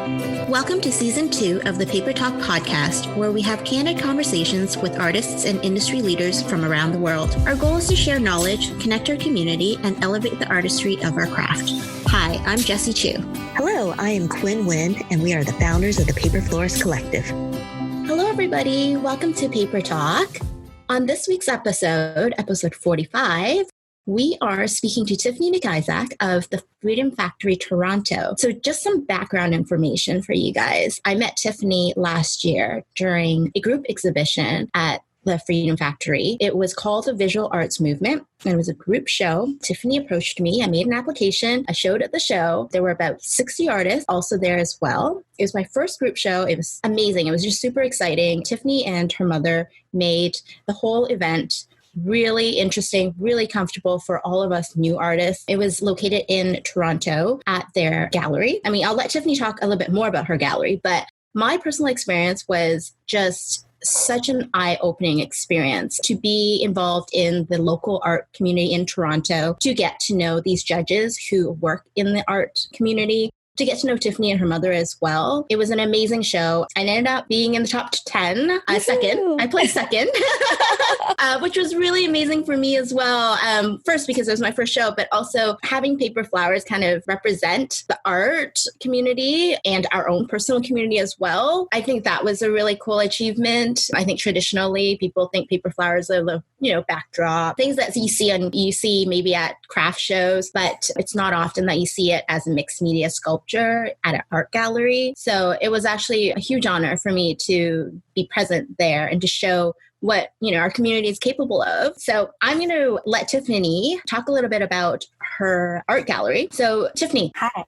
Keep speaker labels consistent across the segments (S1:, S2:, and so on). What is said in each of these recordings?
S1: Welcome to Season 2 of the Paper Talk podcast, where we have candid conversations with artists and industry leaders from around the world. Our goal is to share knowledge, connect our community, and elevate the artistry of our craft. Hi, I'm Jessie Chu.
S2: Hello, I am Quinn Nguyen, and we are the founders of the Paper Florist Collective.
S1: Hello, everybody. Welcome to Paper Talk. On this week's episode 45, we are speaking to Tiffany McIsaac of the Freedom Factory Toronto. So just some background information for you guys. I met Tiffany last year during a group exhibition at the Freedom Factory. It was called the Visual Arts Movement, and it was a group show. Tiffany approached me. I made an application. I showed at the show. There were about 60 artists also there as well. It was my first group show. It was amazing. It was just super exciting. Tiffany and her mother made the whole event really interesting, really comfortable for all of us new artists. It was located in Toronto at their gallery. I mean, I'll let Tiffany talk a little bit more about her gallery, but my personal experience was just such an eye-opening experience to be involved in the local art community in Toronto, to get to know these judges who work in the art community, to get to know Tiffany and her mother as well. It was an amazing show. I ended up being in the top 10, second. I placed second, which was really amazing for me as well. First, because it was my first show, but also having paper flowers kind of represent the art community and our own personal community as well. I think that was a really cool achievement. I think traditionally people think paper flowers are the, backdrop, things that you see maybe at craft shows, but it's not often that you see it as a mixed media sculpture at an art gallery. So it was actually a huge honor for me to be present there and to show what, our community is capable of. So I'm going to let Tiffany talk a little bit about her art gallery. So Tiffany.
S3: Hi.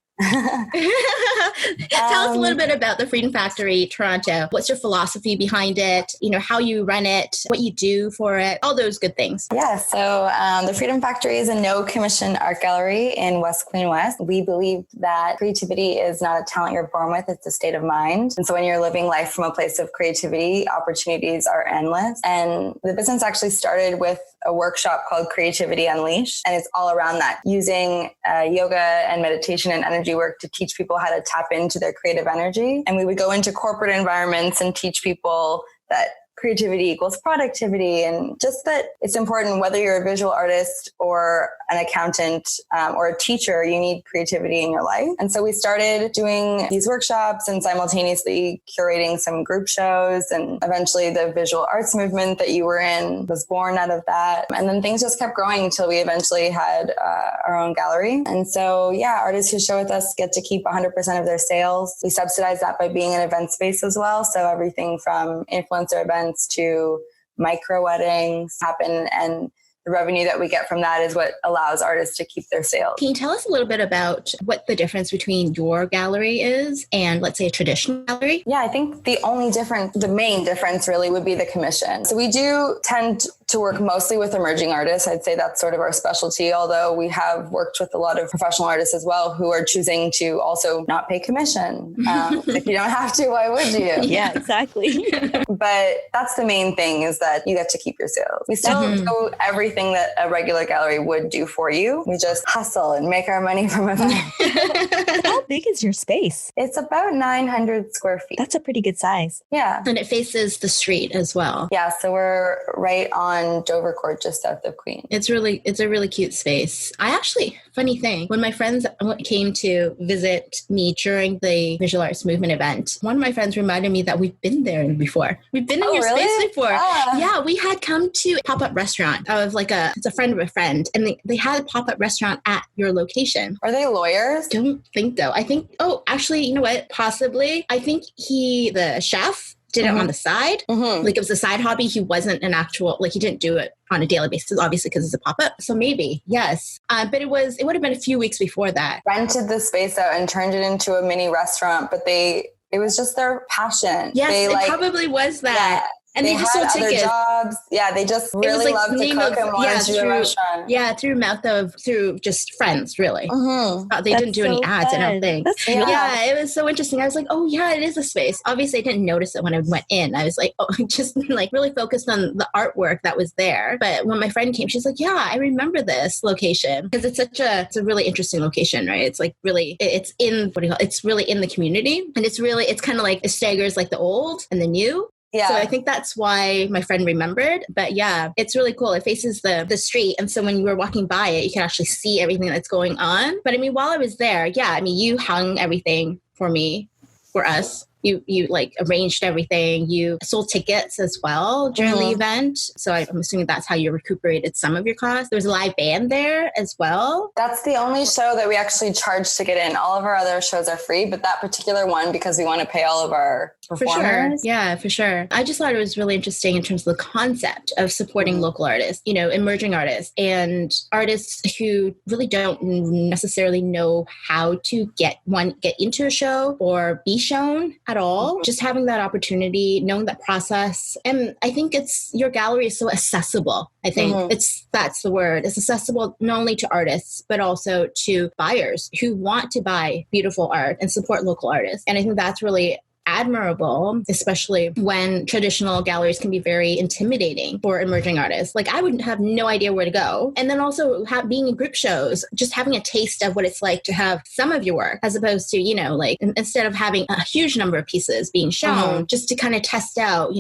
S1: Tell us a little bit about the Freedom Factory Toronto. What's your philosophy behind it? How you run it, what you do for it, all those good things.
S3: Yeah, so the Freedom Factory is a no-commission art gallery in West Queen West. We believe that creativity is not a talent you're born with, it's a state of mind. And so when you're living life from a place of creativity, opportunities are endless. And the business actually started with a workshop called Creativity Unleashed. And it's all around that, using yoga and meditation and energy work to teach people how to tap into their creative energy. And we would go into corporate environments and teach people that creativity equals productivity, and just that it's important, whether you're a visual artist or an accountant or a teacher, you need creativity in your life. And so we started doing these workshops and simultaneously curating some group shows, and eventually the visual arts movement that you were in was born out of that. And then things just kept growing until we eventually had our own gallery. And so, artists who show with us get to keep 100% of their sales. We subsidize that by being an event space as well. So everything from influencer events to micro weddings happen, and the revenue that we get from that is what allows artists to keep their sales.
S1: Can you tell us a little bit about what the difference between your gallery is and, let's say, a traditional gallery?
S3: Yeah, I think the main difference really would be the commission. So we do tend to work mostly with emerging artists. I'd say that's sort of our specialty, although we have worked with a lot of professional artists as well who are choosing to also not pay commission. If you don't have to, why would you?
S2: Yeah, exactly.
S3: But that's the main thing, is that you get to keep your sales. We still do everything that a regular gallery would do for you. We just hustle and make our money from events.
S2: How big is your space?
S3: It's about 900 square feet.
S2: That's a pretty good size.
S3: Yeah.
S1: And it faces the street as well.
S3: Yeah, so we're right on Dover Court, just south of Queen.
S1: It's a really cute space. Funny thing, when my friends came to visit me during the Visual Arts Movement event, one of my friends reminded me that we've been there before. We've been in your space before. Yeah, we had come to a pop-up restaurant of it's a friend of a friend, and they had a pop-up restaurant at your location.
S3: Are they lawyers?
S1: Don't think though. I think, actually, you know what? Possibly. I think the chef did it on the side. Mm-hmm. It was a side hobby. He wasn't an actual, he didn't do it on a daily basis, obviously, because it's a pop-up. So maybe, yes. But it would have been a few weeks before that.
S3: Rented the space out and turned it into a mini restaurant, but it was just their passion.
S1: Yes, it probably was that. And they just
S3: had
S1: sold
S3: other
S1: tickets.
S3: jobs. Yeah, they just really loved to cook and wanted to do a restaurant.
S1: Yeah, through just friends, really. They didn't do any ads,
S2: fun.
S1: I don't think. Yeah, it was so interesting. I was like, oh yeah, it is a space. Obviously, I didn't notice it when I went in. I was like, oh, just like really focused on the artwork that was there. But when my friend came, she's like, yeah, I remember this location because it's a really interesting location, right? It's like really, it's in, it's really in the community. And it's kind of like, it staggers like the old and the new.
S3: Yeah.
S1: So I think that's why my friend remembered. But yeah, it's really cool. It faces the street. And so when you were walking by it, you can actually see everything that's going on. But I mean, while I was there, yeah, I mean, you hung everything for us. You like arranged everything. You sold tickets as well during the event. So I'm assuming that's how you recuperated some of your costs. There was a live band there as well.
S3: That's the only show that we actually charge to get in. All of our other shows are free, but that particular one, because we want to pay all of our performers.
S1: For sure. Yeah, for sure. I just thought it was really interesting in terms of the concept of supporting local artists, emerging artists and artists who really don't necessarily know how to get into a show or be shown at all. Just having that opportunity, knowing that process. And I think your gallery is so accessible. I think that's the word. It's accessible not only to artists, but also to buyers who want to buy beautiful art and support local artists. And I think that's really admirable, especially when traditional galleries can be very intimidating for emerging artists. Like I would have no idea where to go. And then also being in group shows, just having a taste of what it's like to have some of your work as opposed to, like instead of having a huge number of pieces being shown, just to kind of test out,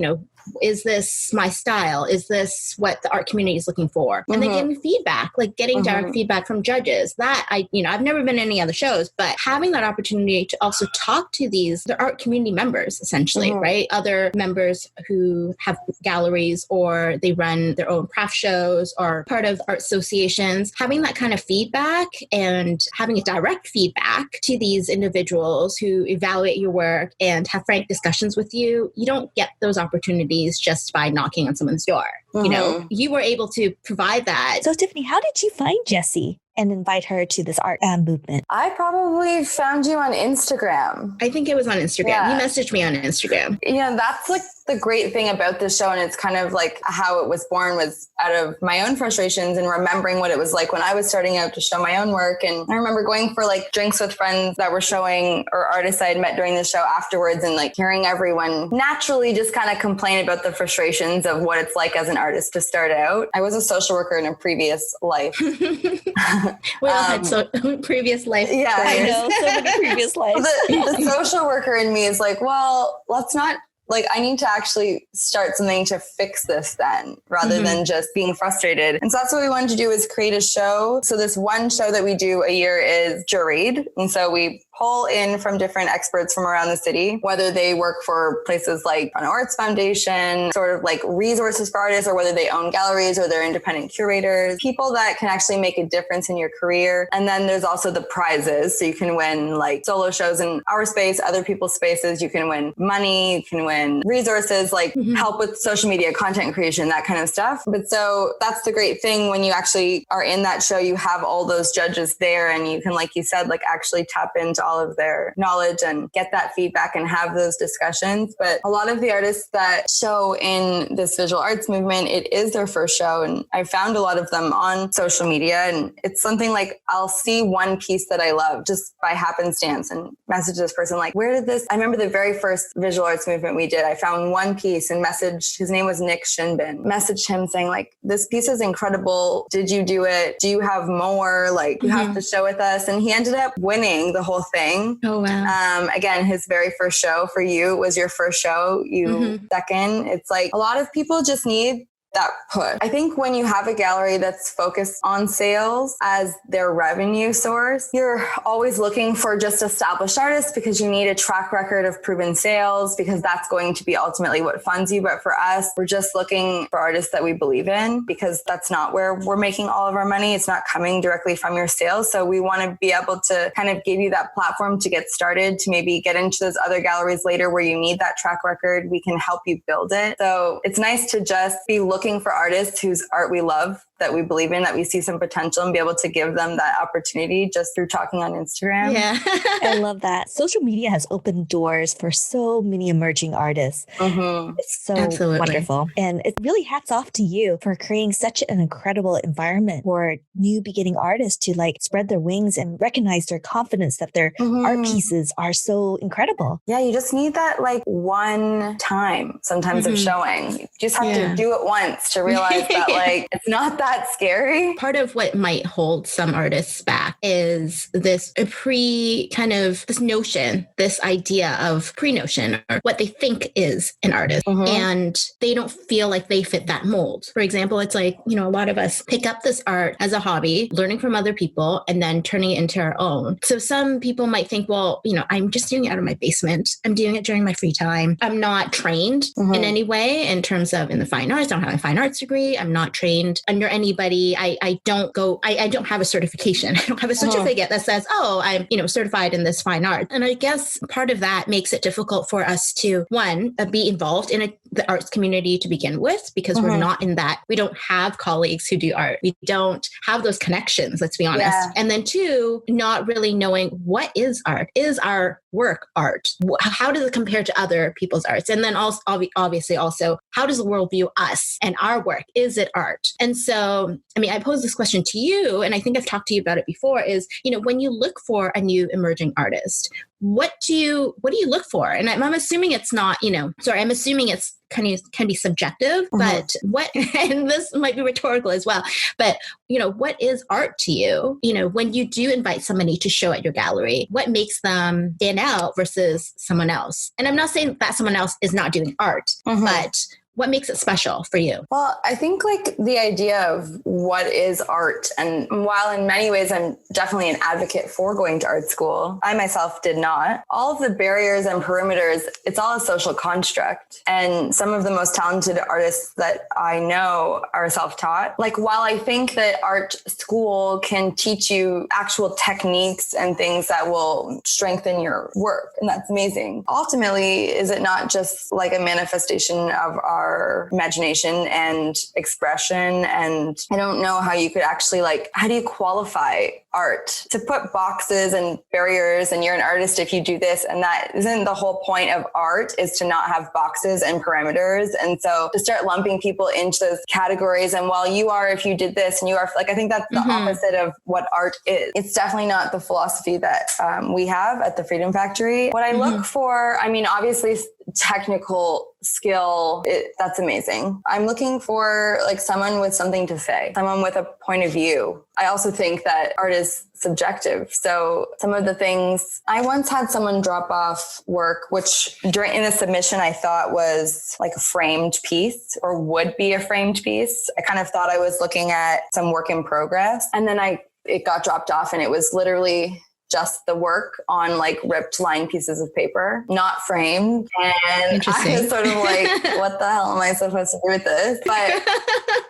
S1: is this my style? Is this what the art community is looking for? And then getting feedback, like getting direct feedback from judges that I've never been in any other shows, but having that opportunity to also talk to the art community members, essentially, right? Other members who have galleries or they run their own craft shows or part of art associations, having that kind of feedback and having a direct feedback to these individuals who evaluate your work and have frank discussions with you. You don't get those opportunities just by knocking on someone's door. You were able to provide that.
S2: So Tiffany, how did you find Jessie and invite her to this art movement?
S3: I probably found you on Instagram.
S1: I think it was on Instagram.
S3: Yeah.
S1: You messaged me on Instagram.
S3: That's like the great thing about this show. And it's kind of like how it was born was out of my own frustrations and remembering what it was like when I was starting out to show my own work. And I remember going for like drinks with friends that were showing or artists I had met during the show afterwards and like hearing everyone naturally just kind of complain about the frustrations of what it's like as an artist to start out. I was a social worker in a previous life.
S1: We all had previous life.
S3: Yeah,
S2: I know, so many previous lives.
S3: The social worker in me is like, well, let's not, like, I need to actually start something to fix this then, rather than just being frustrated. And so that's what we wanted to do, is create a show. So this one show that we do a year is juried. And so we pull in from different experts from around the city, whether they work for places like an arts foundation, sort of like resources for artists, or whether they own galleries or they're independent curators, people that can actually make a difference in your career. And then there's also the prizes. So you can win like solo shows in our space, other people's spaces. You can win money, you can win resources, like help with social media, content creation, that kind of stuff. But so that's the great thing when you actually are in that show, you have all those judges there and you can, like you said, like actually tap into all of their knowledge and get that feedback and have those discussions. But a lot of the artists that show in this visual arts movement, it is their first show. And I found a lot of them on social media. And it's something like, I'll see one piece that I love just by happenstance and message this person like, where did this, I remember the very first visual arts movement we did, I found one piece and messaged, his name was Nick Shinbin, messaged him saying like, this piece is incredible. Did you do it? Do you have more? Like you have to show with us. And he ended up winning the whole thing.
S1: Oh, wow.
S3: Again, his very first show for you was your first show, you second. It's like a lot of people just need that push. I think when you have a gallery that's focused on sales as their revenue source, you're always looking for just established artists because you need a track record of proven sales, because that's going to be ultimately what funds you. But for us, we're just looking for artists that we believe in, because that's not where we're making all of our money. It's not coming directly from your sales. So we want to be able to kind of give you that platform to get started, to maybe get into those other galleries later where you need that track record. We can help you build it. So it's nice to just be looking for artists whose art we love, that we believe in, that we see some potential and be able to give them that opportunity just through talking on Instagram.
S1: Yeah.
S2: I love that. Social media has opened doors for so many emerging artists. It's so
S1: Absolutely
S2: wonderful. And it really hats off to you for creating such an incredible environment for new beginning artists to like spread their wings and recognize their confidence that their art pieces are so incredible.
S3: Yeah, you just need that like one time sometimes of showing. You just have to do it once to realize that like it's not that scary.
S1: Part of what might hold some artists back is this this notion, this idea of pre-notion, or what they think is an artist. And they don't feel like they fit that mold. For example, it's like, a lot of us pick up this art as a hobby, learning from other people, and then turning it into our own. So some people might think, well, I'm just doing it out of my basement. I'm doing it during my free time. I'm not trained in any way in terms of in the fine arts. I don't have a fine arts degree. I'm not trained under anybody. I don't have a certification. I don't have a certificate that says, oh, I'm, certified in this fine art. And I guess part of that makes it difficult for us to, one, be involved in the arts community to begin with, because we're not in that. We don't have colleagues who do art. We don't have those connections, let's be honest. Yeah. And then two, not really knowing what is art. Is our work art? How does it compare to other people's arts? And then also, obviously also, how does the world view us and our work? Is it art? And so, I pose this question to you, and I think I've talked to you about it before, is, when you look for a new emerging artist, what do you look for? And I'm assuming it's not, I'm assuming it's can be subjective, but and this might be rhetorical as well, but, what is art to you? When you do invite somebody to show at your gallery, what makes them stand out versus someone else? And I'm not saying that someone else is not doing art, but what makes it special for you?
S3: Well, I think like the idea of what is art, and while in many ways I'm definitely an advocate for going to art school, I myself did not. All of the barriers and perimeters, it's all a social construct. And some of the most talented artists that I know are self-taught. Like, while I think that art school can teach you actual techniques and things that will strengthen your work, and that's amazing. Ultimately, is it not just like a manifestation of our imagination and expression? And I don't know how you could actually how do you qualify art? To put boxes and barriers and you're an artist if you do this and that, isn't the whole point of art, is to not have boxes and parameters. And so to start lumping people into those categories, and while you are if you did this and you are I think that's the opposite of what art is. It's definitely not the philosophy that we have at the Freedom Factory. What I look for, obviously technical skill, that's amazing. I'm looking for someone with something to say, someone with a point of view. I also think that art is subjective. So some of the things, I once had someone drop off work, which in the submission I thought was like a framed piece or would be a framed piece. I kind of thought I was looking at some work in progress, and then it got dropped off, and it was literally just the work on ripped line pieces of paper, not framed. And I was sort of what the hell am I supposed to do with this? But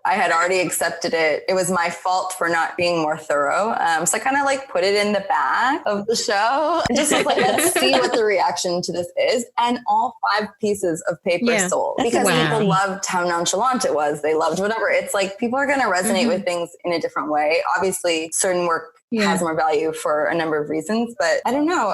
S3: I had already accepted it. It was my fault for not being more thorough. So I kind of put it in the back of the show and just was let's see what the reaction to this is. And all 5 pieces of paper sold, because people loved how nonchalant it was. They loved whatever. It's people are going to resonate with things in a different way. Obviously, certain work has more value for a number of reasons, but I don't know.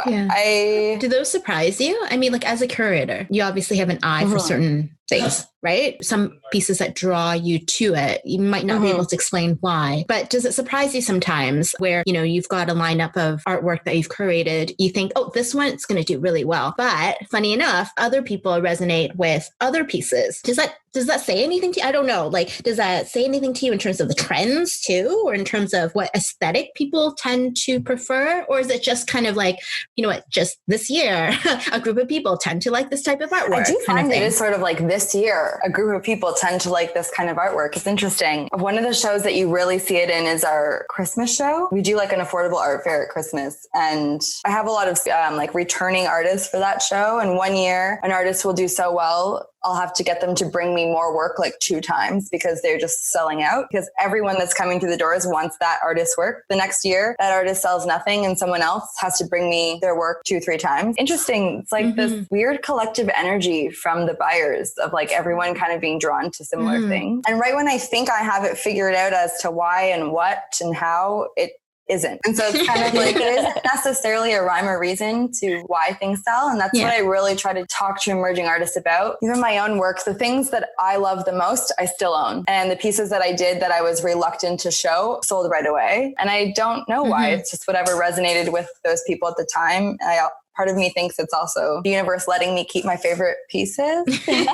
S3: Do
S1: those surprise you? As a curator, you obviously have an eye for certain things, right? Some pieces that draw you to it, you might not be able to explain why, but does it surprise you sometimes where, you've got a lineup of artwork that you've curated, you think, oh, this one's going to do really well. But funny enough, other people resonate with other pieces. Does that say anything to you? I don't know. Does that say anything to you in terms of the trends too, or in terms of what aesthetic people tend to prefer? Or is it just kind of just this year, a group of people tend to like this type of artwork?
S3: I do find it is sort of this year, a group of people tend to like this kind of artwork. It's interesting. One of the shows that you really see it in is our Christmas show. We do an affordable art fair at Christmas. And I have a lot of returning artists for that show. And one year, an artist will do so well, I'll have to get them to bring me more work like 2 times because they're just selling out, because everyone that's coming through the doors wants that artist's work. The next year, that artist sells nothing and someone else has to bring me their work 2-3 times. Interesting. It's like this weird collective energy from the buyers of like everyone kind of being drawn to similar things. And right when I think I have it figured out as to why and what and how, it isn't. And so it's kind of like, there isn't necessarily a rhyme or reason to why things sell. And that's what I really try to talk to emerging artists about. Even my own work, the things that I love the most, I still own. And the pieces that I did that I was reluctant to show sold right away. And I don't know why. It's just whatever resonated with those people at the time. Part of me thinks it's also the universe letting me keep my favorite pieces. But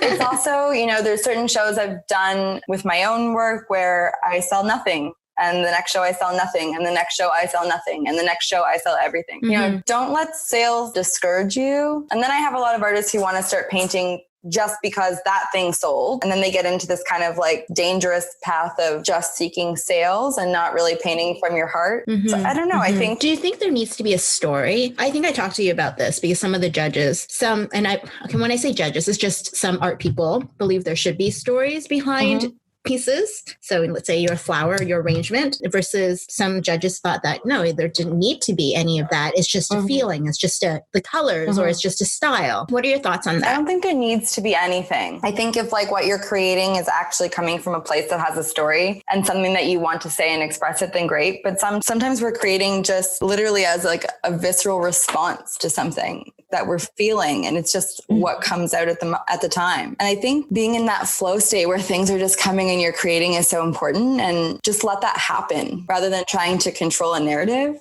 S3: it's also, you know, there's certain shows I've done with my own work where I sell nothing. And the next show I sell nothing. And the next show I sell nothing. And the next show I sell everything. You know, don't let sales discourage you. And then I have a lot of artists who want to start painting just because that thing sold. And then they get into this kind of like dangerous path of just seeking sales and not really painting from your heart. So I don't know. I think.
S1: Do you think there needs to be a story? I think I talked to you about this because some of the judges, when I say judges, it's just some art people believe there should be stories behind pieces. So let's say your flower, your arrangement, versus some judges thought that no, there didn't need to be any of that. It's just a feeling. It's just the colors or it's just a style. What are your thoughts on that?
S3: I don't think there needs to be anything. I think if like what you're creating is actually coming from a place that has a story and something that you want to say and express it, then great. But sometimes we're creating just literally as like a visceral response to something that we're feeling. And it's just what comes out at the time. And I think being in that flow state where things are just coming and you're creating is so important, and just let that happen rather than trying to control a narrative.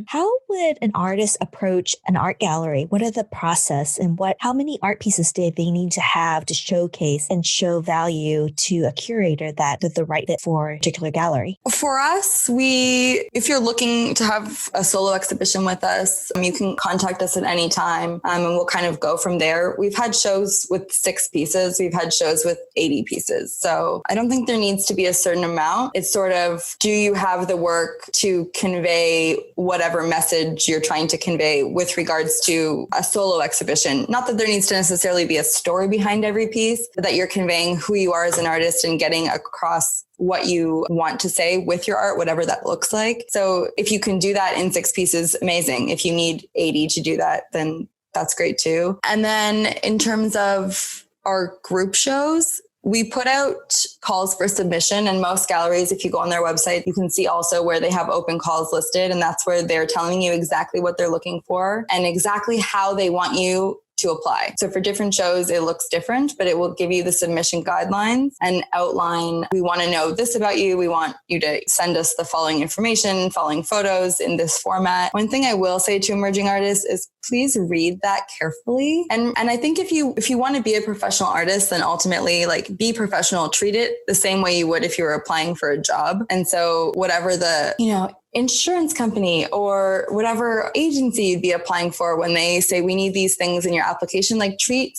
S2: How would an artist approach an art gallery? What are the process and how many art pieces do they need to have to showcase and show value to a curator that they're the right fit for a particular gallery?
S3: For us, if you're looking to have a solo exhibition with us, you can contact us at any time and we'll kind of go from there. We've had shows with 6 pieces. We've had shows with 80 pieces. So I don't think there needs to be a certain amount. It's sort of, do you have the work to convey whatever message you're trying to convey with regards to a solo exhibition? Not that there needs to necessarily be a story behind every piece, but that you're conveying who you are as an artist and getting across what you want to say with your art, whatever that looks like. So if you can do that in 6 pieces, amazing. If you need 80 to do that, then that's great too. And then in terms of our group shows, we put out calls for submission, and most galleries, if you go on their website, you can see also where they have open calls listed. And that's where they're telling you exactly what they're looking for and exactly how they want you to apply. So for different shows, it looks different, but it will give you the submission guidelines and outline, we want to know this about you. We want you to send us the following information, following photos in this format. One thing I will say to emerging artists is please read that carefully. And I think if you want to be a professional artist, then ultimately like be professional, treat it the same way you would if you were applying for a job. And so whatever the, insurance company or whatever agency you'd be applying for, when they say we need these things in your application, like treat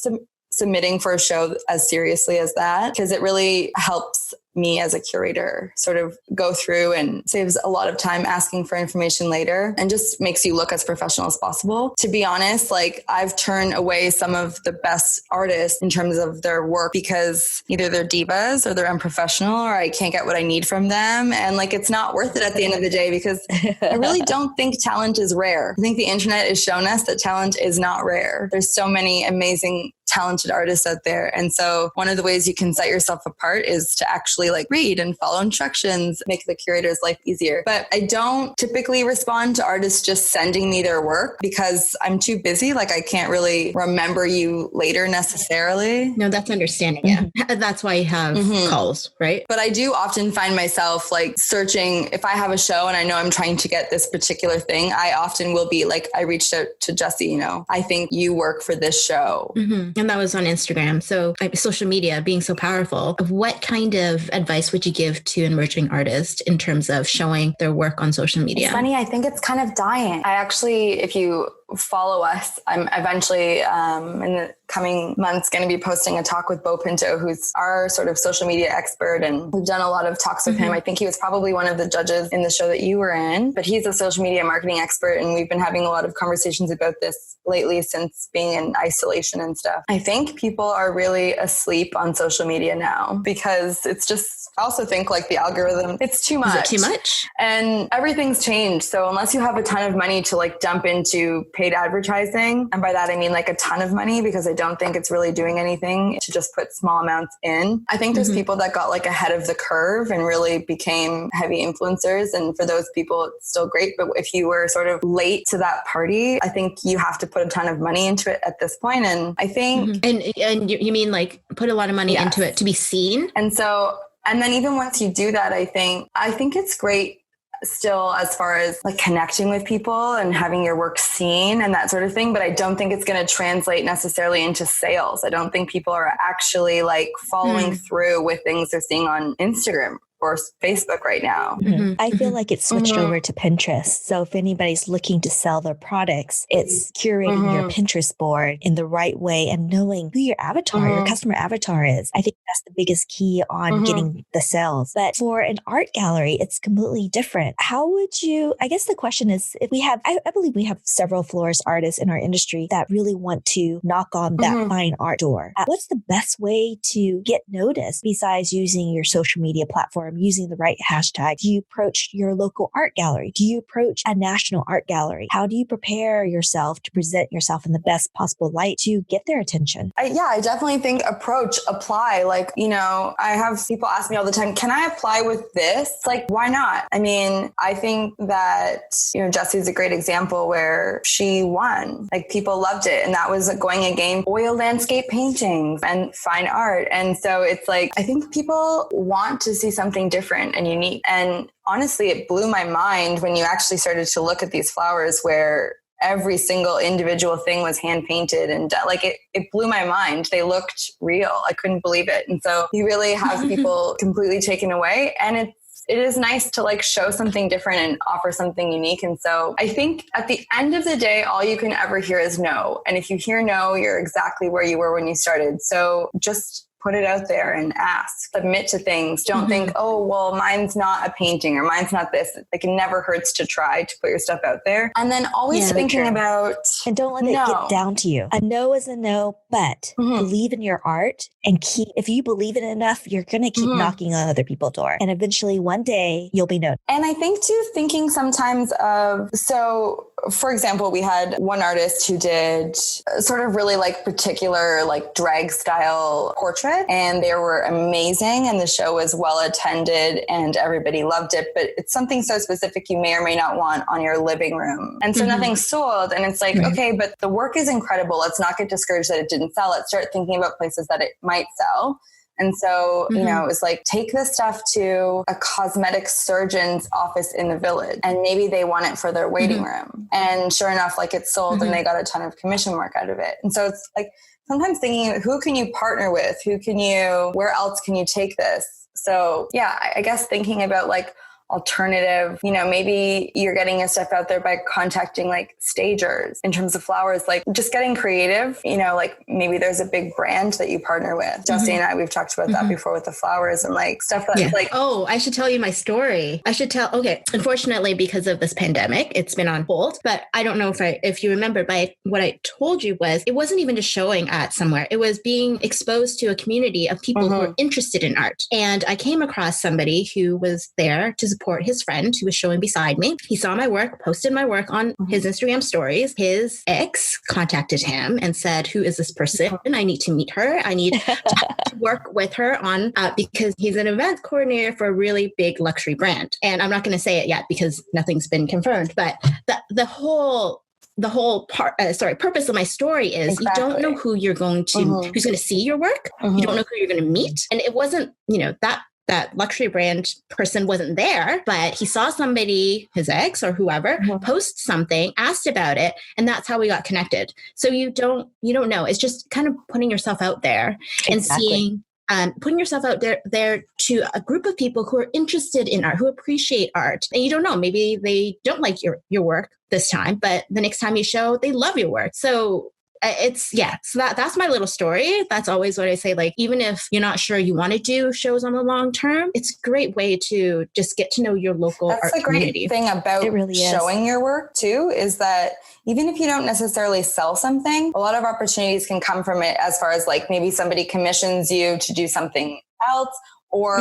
S3: submitting for a show as seriously as that, because it really helps me as a curator sort of go through and saves a lot of time asking for information later and just makes you look as professional as possible. To be honest, like I've turned away some of the best artists in terms of their work because either they're divas or they're unprofessional or I can't get what I need from them. And like, it's not worth it at the end of the day because I really don't think talent is rare. I think the internet has shown us that talent is not rare. There's so many amazing talented artists out there. And so one of the ways you can set yourself apart is to actually like read and follow instructions, make the curator's life easier. But I don't typically respond to artists just sending me their work because I'm too busy. Like I can't really remember you later necessarily.
S1: No, that's understanding. Yeah. That's why you have calls, right?
S3: But I do often find myself like searching, if I have a show and I know I'm trying to get this particular thing, I often will be like, I reached out to Jessie, I think you work for this show.
S1: And that was on Instagram. So social media being so powerful, what kind of advice would you give to an emerging artist in terms of showing their work on social media?
S3: It's funny. I think it's kind of dying. I actually, if you follow us, I'm eventually in the coming months going to be posting a talk with Bo Pinto, who's our sort of social media expert. And we've done a lot of talks with him. I think he was probably one of the judges in the show that you were in, but he's a social media marketing expert. And we've been having a lot of conversations about this lately since being in isolation and stuff. I think people are really asleep on social media now because it's just, I also think like the algorithm, it's too much.
S1: Is it too much?
S3: And everything's changed. So unless you have a ton of money to like dump into paid advertising, and by that I mean like a ton of money, because I don't think it's really doing anything to just put small amounts in. I think there's people that got like ahead of the curve and really became heavy influencers. And for those people, it's still great. But if you were sort of late to that party, I think you have to put a ton of money into it at this point. And I think...
S1: And you mean like put a lot of money into it to be seen?
S3: And then even once you do that, I think it's great still as far as like connecting with people and having your work seen and that sort of thing. But I don't think it's going to translate necessarily into sales. I don't think people are actually like following through with things they're seeing on Instagram or Facebook right now.
S2: I feel like it's switched over to Pinterest. So if anybody's looking to sell their products, it's curating your Pinterest board in the right way and knowing who your avatar, your customer avatar is. I think that's the biggest key on getting the sales. But for an art gallery, it's completely different. How would you, I guess the question is, if we have, I believe we have several florist artists in our industry that really want to knock on that fine art door. What's the best way to get noticed besides using your social media platform, using the right hashtag? Do you approach your local art gallery? Do you approach a national art gallery? How do you prepare yourself to present yourself in the best possible light to get their attention?
S3: I definitely think apply. Like, you know, I have people ask me all the time, can I apply with this? Like, why not? I mean, I think that, you know, Jessie's a great example where she won. Like, people loved it. And that was going against oil landscape paintings and fine art. And so it's like, I think people want to see something different and unique. And honestly, it blew my mind when you actually started to look at these flowers where every single individual thing was hand painted, and like it blew my mind. They looked real. I couldn't believe it. And so you really have people completely taken away. And it is nice to like show something different and offer something unique. And so I think at the end of the day, all you can ever hear is no. And if you hear no, you're exactly where you were when you started. So just put it out there and ask, submit to things. Don't think, oh, well, mine's not a painting or mine's not this. Like, it never hurts to try to put your stuff out there. And then always thinking about...
S2: And don't let it get down to you. A no is a no, but believe in your art and if you believe in it enough, you're going to keep knocking on other people's door. And eventually one day you'll be known.
S3: And I think too, thinking sometimes of, so for example, we had one artist who did sort of really like particular like drag style portrait, and they were amazing. And the show was well attended and everybody loved it, but it's something so specific you may or may not want on your living room. And so nothing sold. And it's like, okay, but the work is incredible. Let's not get discouraged that it didn't sell. Let's start thinking about places that it might sell. And so, you know, it was like, take this stuff to a cosmetic surgeon's office in the village, and maybe they want it for their waiting room. And sure enough, like it sold and they got a ton of commission work out of it. And so it's like sometimes thinking, who can you partner with? Where else can you take this? So yeah, I guess thinking about like alternative, you know, maybe you're getting your stuff out there by contacting like stagers in terms of flowers, like just getting creative, you know, like maybe there's a big brand that you partner with. Jessie and I, we've talked about that before with the flowers and like stuff that's like,
S1: oh, I should tell you my story. Okay. Unfortunately, because of this pandemic, it's been on hold, but I don't know if you remember, but what I told you was it wasn't even just showing at somewhere. It was being exposed to a community of people who were interested in art. And I came across somebody who was there to support his friend who was showing beside me. He saw my work, posted my work on his Instagram stories. His ex contacted him and said, who is this person? I need to meet her. I need to work with her on, because he's an event coordinator for a really big luxury brand. And I'm not going to say it yet because nothing's been confirmed, but the whole purpose of my story is you don't know who you're going to, who's going to see your work. You don't know who you're going to meet. And it wasn't, you know, that luxury brand person wasn't there, but he saw somebody, his ex or whoever, post something, asked about it, and that's how we got connected. So you don't know. It's just kind of putting yourself out there and seeing putting yourself out there to a group of people who are interested in art, who appreciate art. And you don't know, maybe they don't like your work this time, but the next time you show, they love your work. So so that's my little story. That's always what I say. Like, even if you're not sure you want to do shows on the long term, it's a great way to just get to know your local art community.
S3: That's the great thing about showing your work too, is that even if you don't necessarily sell something, a lot of opportunities can come from it, as far as like maybe somebody commissions you to do something else. Or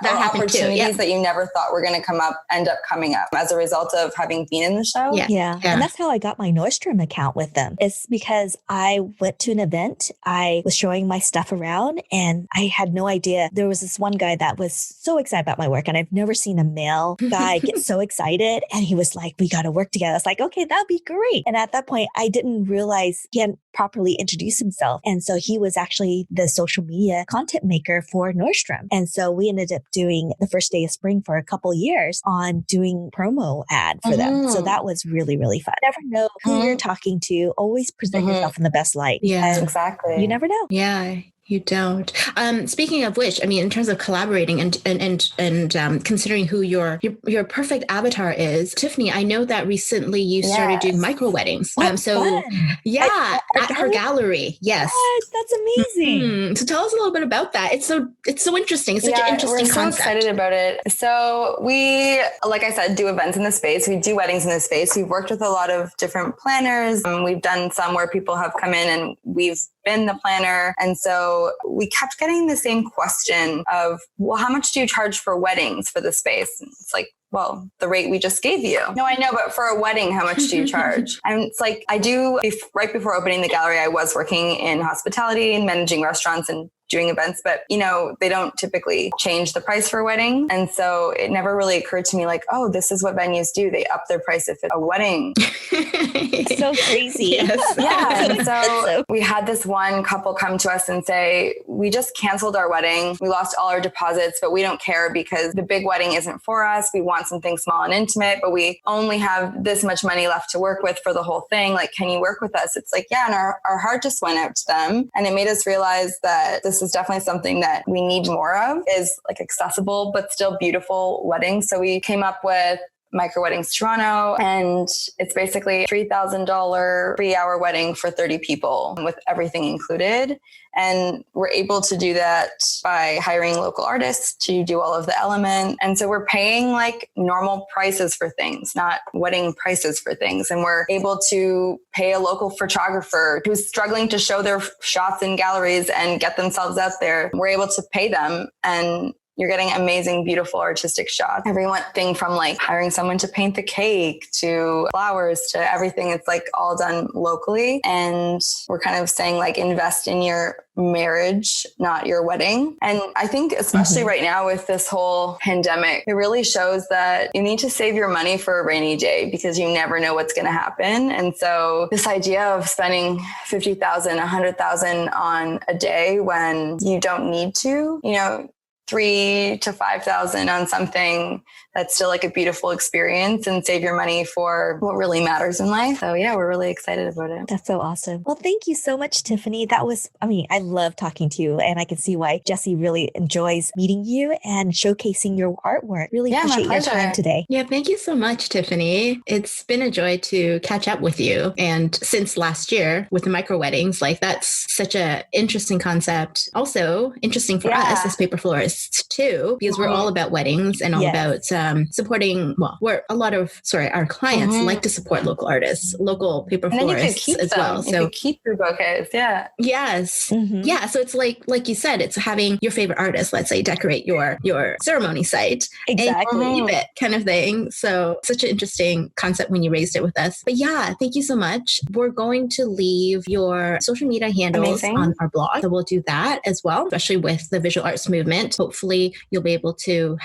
S3: opportunities that you never thought were going to end up coming up as a result of having been in the show.
S2: Yeah. And that's how I got my Nordstrom account with them. It's because I went to an event. I was showing my stuff around and I had no idea. There was this one guy that was so excited about my work, and I've never seen a male guy get so excited. And he was like, we got to work together. I was like, okay, that'd be great. And at that point, I didn't realize he hadn't properly introduced himself. And so he was actually the social media content maker for Nordstrom. And so we ended up doing the first day of spring for a couple years on doing promo ad for them. So that was really, really fun. Never know who you're talking to. Always present yourself in the best light.
S1: Yeah,
S3: exactly.
S2: You never know.
S1: Yeah. You don't. Speaking of which, I mean, in terms of collaborating and considering who your perfect avatar is, Tiffany, I know that recently you started doing micro weddings.
S2: Fun.
S1: At her gallery. Yes.
S2: What? That's amazing.
S1: Mm-hmm. So tell us a little bit about that. It's so interesting. It's such an interesting concept.
S3: We're so excited about it. So we, like I said, do events in the space. We do weddings in the space. We've worked with a lot of different planners. We've done some where people have come in and we've been the planner. And so we kept getting the same question of, well, how much do you charge for weddings for the space? And it's like, well, the rate we just gave you. No, I know, but for a wedding, how much do you charge? And it's like, right before opening the gallery, I was working in hospitality and managing restaurants and doing events, but they don't typically change the price for a wedding. And so it never really occurred to me like, oh, this is what venues do. They up their price if it's a wedding.
S2: So crazy.
S3: Yes. Yeah. And so we had this one couple come to us and say, we just canceled our wedding. We lost all our deposits, but we don't care because the big wedding isn't for us. We want something small and intimate, but we only have this much money left to work with for the whole thing. Like, can you work with us? It's like, yeah. And our heart just went out to them. And it made us realize that this is definitely something that we need more of, is like accessible, but still beautiful weddings. So we came up with Micro Weddings Toronto, and it's basically $3,000 3-hour wedding for 30 people with everything included. And we're able to do that by hiring local artists to do all of the element. And so we're paying like normal prices for things, not wedding prices for things. And we're able to pay a local photographer who's struggling to show their shots in galleries and get themselves out there. We're able to pay them, and you're getting amazing, beautiful, artistic shots. Everything from like hiring someone to paint the cake to flowers to everything. It's like all done locally. And we're kind of saying like, invest in your marriage, not your wedding. And I think especially right now with this whole pandemic, it really shows that you need to save your money for a rainy day because you never know what's going to happen. And so this idea of spending $50,000, $100,000 on a day when you don't need to, $3,000 to $5,000 on something that's still like a beautiful experience, and save your money for what really matters in life. So yeah, we're really excited about it.
S2: That's so awesome. Well, thank you so much, Tiffany. I love talking to you, and I can see why Jessie really enjoys meeting you and showcasing your artwork. Really appreciate your time today.
S1: Yeah, thank you so much, Tiffany. It's been a joy to catch up with you. And since last year with the micro weddings, like that's such an interesting concept. Also interesting for us as paper florists too, because we're all about weddings and all about supporting, our clients like to support local artists, local paper florists as well.
S3: So you keep your bouquets. Yeah.
S1: Yes. Yeah. So it's like you said, it's having your favorite artist, let's say, decorate your ceremony site.
S2: Exactly.
S1: And keep it kind of thing. So such an interesting concept when you raised it with us. But yeah, thank you so much. We're going to leave your social media handles on our blog. So we'll do that as well, especially with the visual arts movement. Hopefully you'll be able to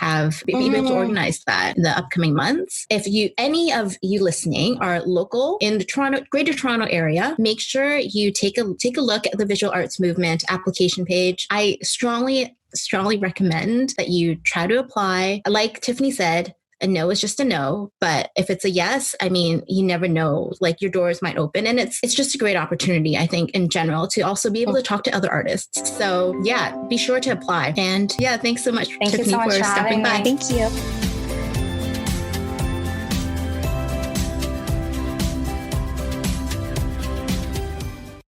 S1: be able to organize that in the upcoming months. If any of you listening are local in the Greater Toronto area, make sure you take a look at the visual arts movement application page. I strongly recommend that you try to apply. Like Tiffany said, a no is just a no. But if it's a yes, I mean, you never know, like your doors might open. And it's just a great opportunity, I think, in general, to also be able to talk to other artists. So yeah, be sure to apply. And yeah, thanks so much,
S3: Thank
S1: Tiffany,
S3: you so much
S1: for
S3: for
S1: stopping
S3: having
S1: by.
S3: me.
S2: Thank you.